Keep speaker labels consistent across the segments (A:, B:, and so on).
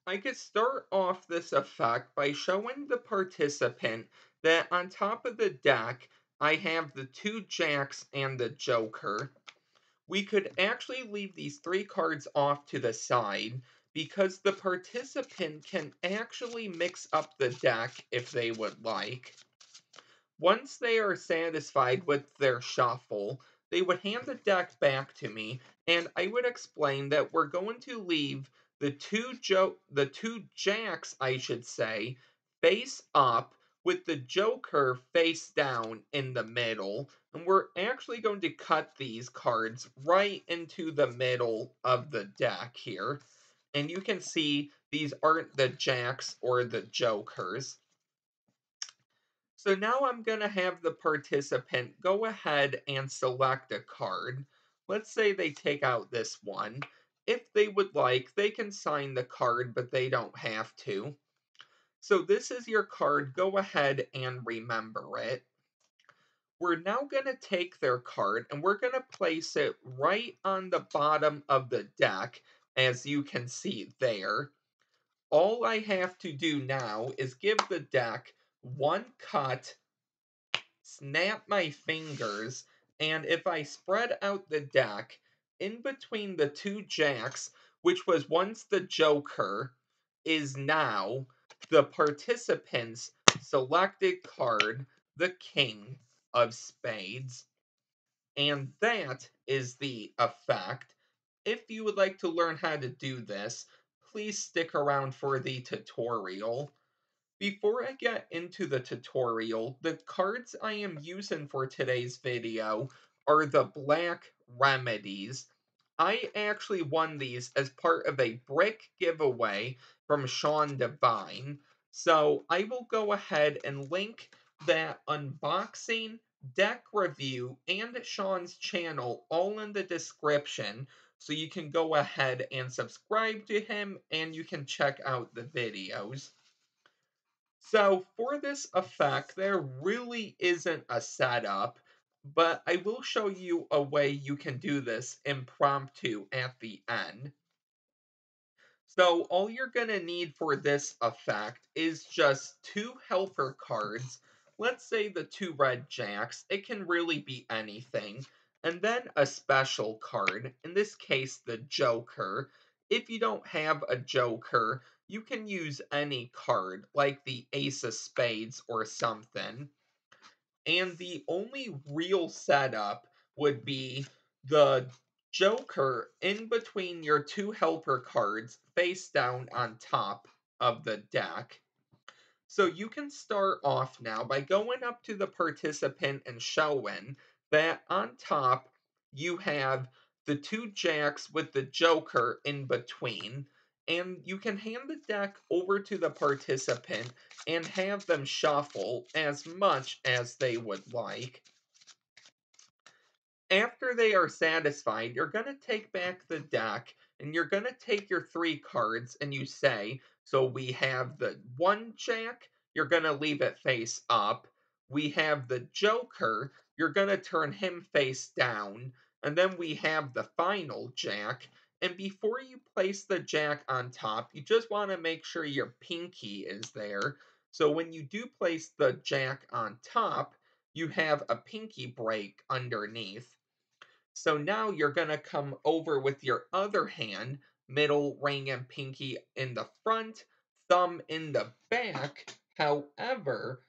A: I could start off this effect by showing the participant that on top of the deck, I have the two jacks and the joker. We could actually leave these three cards off to the side because the participant can actually mix up the deck if they would like. Once they are satisfied with their shuffle, they would hand the deck back to me, and I would explain that we're going to leave the two jacks, I should say, face up with the joker face down in the middle, and we're actually going to cut these cards right into the middle of the deck here. And you can see these aren't the jacks or the jokers. So now I'm going to have the participant go ahead and select a card. Let's say they take out this one. If they would like, they can sign the card, but they don't have to. So this is your card. Go ahead and remember it. We're now going to take their card and we're going to place it right on the bottom of the deck, as you can see there. All I have to do now is give the deck one cut, snap my fingers, and if I spread out the deck, in between the two jacks, which was once the joker, is now the participant's selected card, the king of spades. And that is the effect. If you would like to learn how to do this, please stick around for the tutorial. Before I get into the tutorial, the cards I am using for today's video are the Black Remedies. I actually won these as part of a brick giveaway from Sean Devine. So I will go ahead and link that unboxing, deck review, and Sean's channel all in the description. So you can go ahead and subscribe to him and you can check out the videos. So for this effect, there really isn't a setup, but I will show you a way you can do this impromptu at the end. So all you're going to need for this effect is just two helper cards. Let's say the two red jacks. It can really be anything. And then a special card, in this case the joker. If you don't have a joker, you can use any card, like the ace of spades or something. And the only real setup would be the Joker in between your two helper cards face down on top of the deck. So you can start off now by going up to the participant and showing that on top you have the two jacks with the joker in between. And you can hand the deck over to the participant and have them shuffle as much as they would like. After they are satisfied, you're going to take back the deck and you're going to take your three cards and you say, so we have the one jack, you're going to leave it face up. We have the joker, you're going to turn him face down. And then we have the final jack. And before you place the jack on top, you just want to make sure your pinky is there. So when you do place the jack on top, you have a pinky break underneath. So now you're going to come over with your other hand, middle ring and pinky in the front, thumb in the back. However,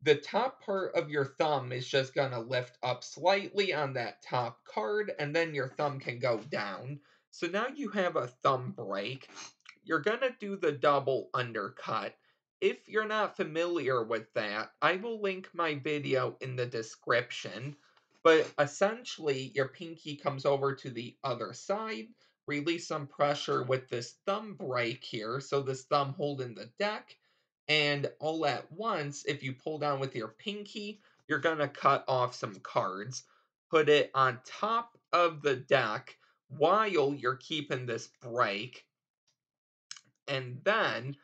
A: the top part of your thumb is just going to lift up slightly on that top card, and then your thumb can go down. So now you have a thumb break. You're going to do the double undercut. If you're not familiar with that, I will link my video in the description. But essentially, your pinky comes over to the other side, release some pressure with this thumb break here, so this thumb holding the deck, and all at once, if you pull down with your pinky, you're going to cut off some cards, put it on top of the deck while you're keeping this break, and then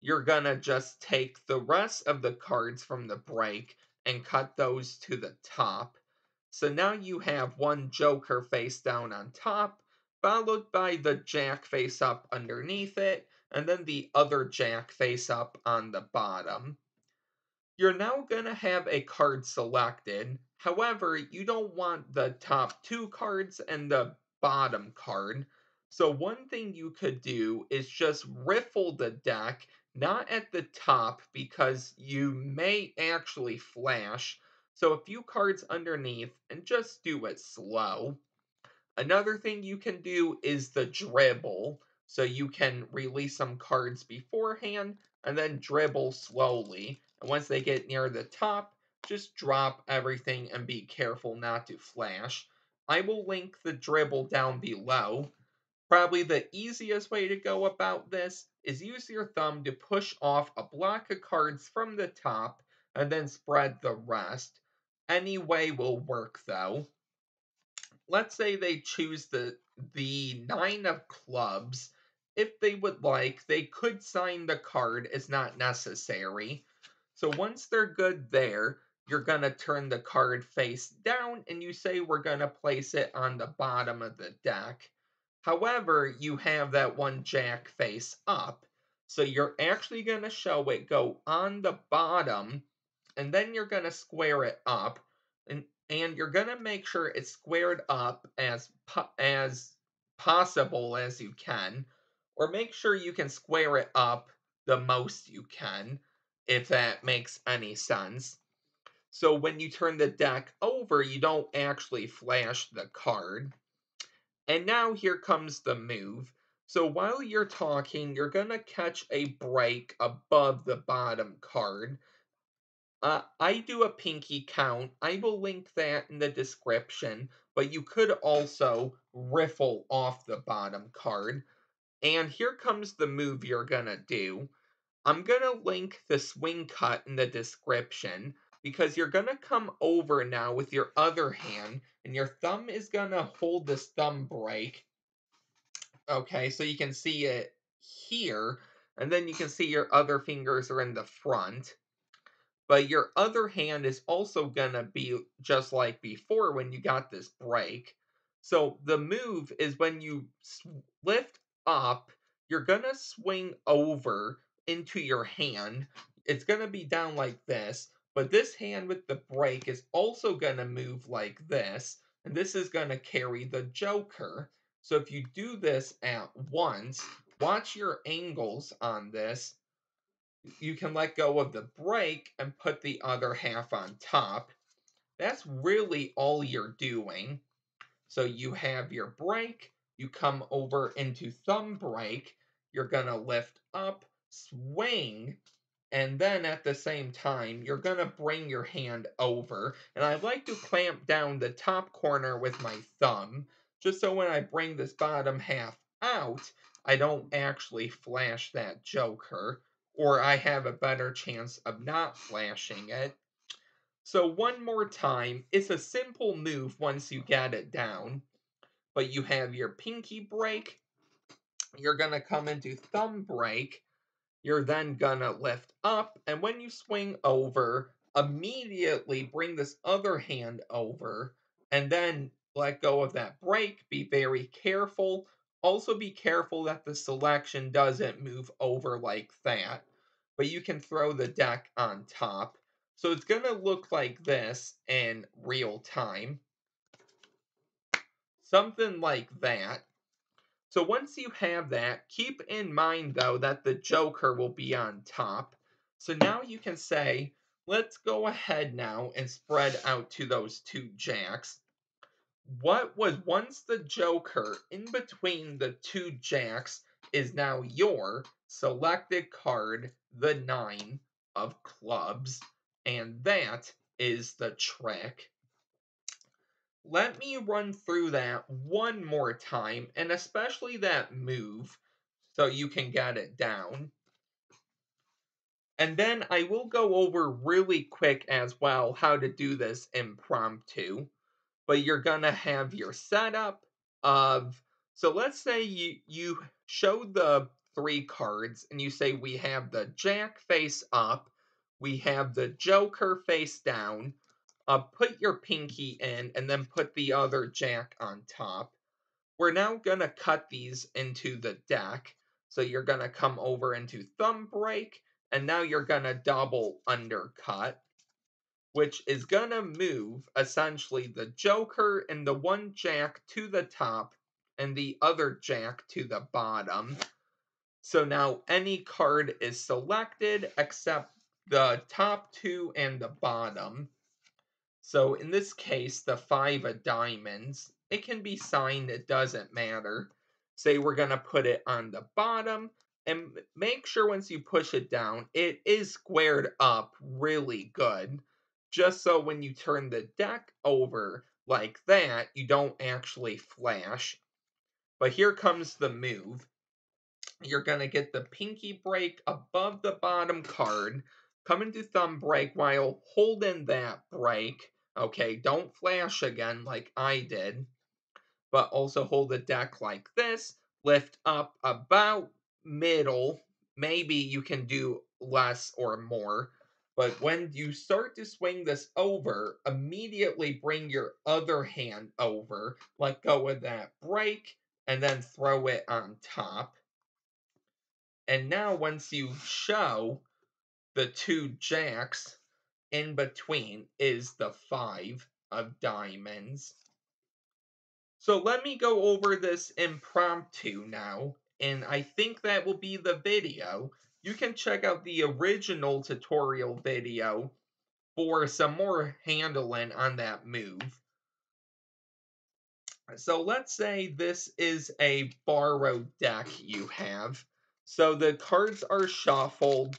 A: you're gonna just take the rest of the cards from the break and cut those to the top. So now you have one joker face down on top, followed by the jack face up underneath it, and then the other jack face up on the bottom. You're now going to have a card selected. However, you don't want the top two cards and the bottom card. So one thing you could do is just riffle the deck, not at the top because you may actually flash. So a few cards underneath and just do it slow. Another thing you can do is the dribble. So you can release some cards beforehand and then dribble slowly. And once they get near the top, just drop everything and be careful not to flash. I will link the dribble down below. Probably the easiest way to go about this is use your thumb to push off a block of cards from the top and then spread the rest. Any way will work though. Let's say they choose the nine of clubs. If they would like, they could sign the card. It's not necessary. So once they're good there, you're going to turn the card face down and you say we're going to place it on the bottom of the deck. However, you have that one jack face up. So you're actually going to show it go on the bottom and then you're going to square it up and you're going to make sure it's squared up as possible as you can, or make sure you can square it up the most you can, if that makes any sense. So when you turn the deck over, you don't actually flash the card. And now here comes the move. So while you're talking, you're going to catch a break above the bottom card. I do a pinky count. I will link that in the description, but you could also riffle off the bottom card. And here comes the move you're gonna do. I'm gonna link the swing cut in the description because you're gonna come over now with your other hand and your thumb is gonna hold this thumb break. Okay, so you can see it here, and then you can see your other fingers are in the front. But your other hand is also gonna be just like before when you got this break. So the move is when you lift up, you're gonna swing over into your hand. It's gonna be down like this, but this hand with the break is also gonna move like this, and this is gonna carry the joker. So if you do this at once, watch your angles on this. You can let go of the break and put the other half on top. That's really all you're doing. So you have your break, you come over into thumb break, you're going to lift up, swing, and then at the same time, you're going to bring your hand over. And I like to clamp down the top corner with my thumb, just so when I bring this bottom half out, I don't actually flash that joker, or I have a better chance of not flashing it. So one more time, it's a simple move once you get it down, but you have your pinky break, you're going to come into thumb break, you're then gonna lift up, and when you swing over, immediately bring this other hand over, and then let go of that break. Be very careful. Also, be careful that the selection doesn't move over like that, but you can throw the deck on top. So it's gonna look like this in real time. Something like that. So once you have that, keep in mind though that the joker will be on top. So now you can say, let's go ahead now and spread out to those two jacks. What was once the joker in between the two jacks is now your selected card, the nine of clubs. And that is the trick. Let me run through that one more time, and especially that move, so you can get it down. And then I will go over really quick as well how to do this impromptu. But you're gonna have your setup of, so let's say you show the three cards and you say we have the jack face up, we have the joker face down, put your pinky in and then put the other jack on top. We're now going to cut these into the deck. So you're going to come over into thumb break, and now you're going to double undercut, which is going to move essentially the joker and the one jack to the top and the other jack to the bottom. So now any card is selected except the top two and the bottom. So in this case, the 5 of diamonds, it can be signed, it doesn't matter. Say we're going to put it on the bottom, and make sure once you push it down, it is squared up really good. Just so when you turn the deck over like that, you don't actually flash. But here comes the move. You're going to get the pinky break above the bottom card, come into thumb break while holding that break. Okay, don't flash again like I did, but also hold the deck like this, lift up about middle. Maybe you can do less or more. But when you start to swing this over, immediately bring your other hand over, let go of that break, and then throw it on top. And now once you show the 2 jacks, in between is the 5 of diamonds. So let me go over this impromptu now, and I think that will be the video. You can check out the original tutorial video for some more handling on that move. So let's say this is a borrowed deck you have. So the cards are shuffled,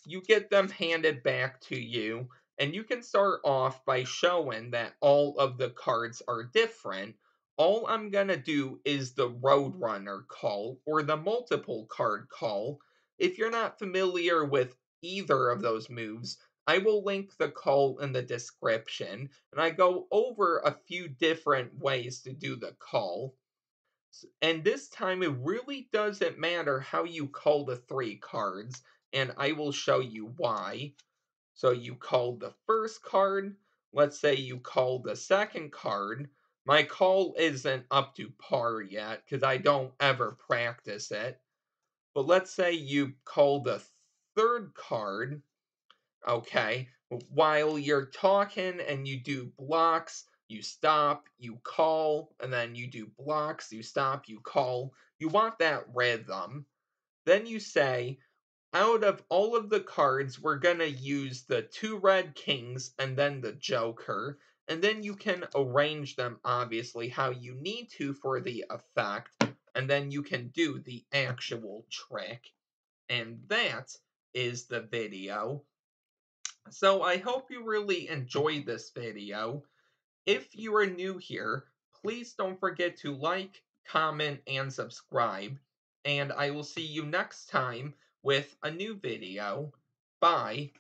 A: you get them handed back to you, and you can start off by showing that all of the cards are different. All I'm going to do is the Roadrunner call or the multiple card call. If you're not familiar with either of those moves, I will link the call in the description, and I go over a few different ways to do the call. And this time it really doesn't matter how you call the 3 cards, and I will show you why. So you called the first card, let's say you called the second card. My call isn't up to par yet because I don't ever practice it. But let's say you call the third card, okay? While you're talking and you do blocks, you stop, you call, and then you do blocks, you stop, you call. You want that rhythm. Then you say, out of all of the cards, we're going to use the 2 red kings and then the joker. And then you can arrange them, obviously, how you need to for the effect. And then you can do the actual trick. And that is the video. So I hope you really enjoyed this video. If you are new here, please don't forget to like, comment, and subscribe. And I will see you next time with a new video. Bye.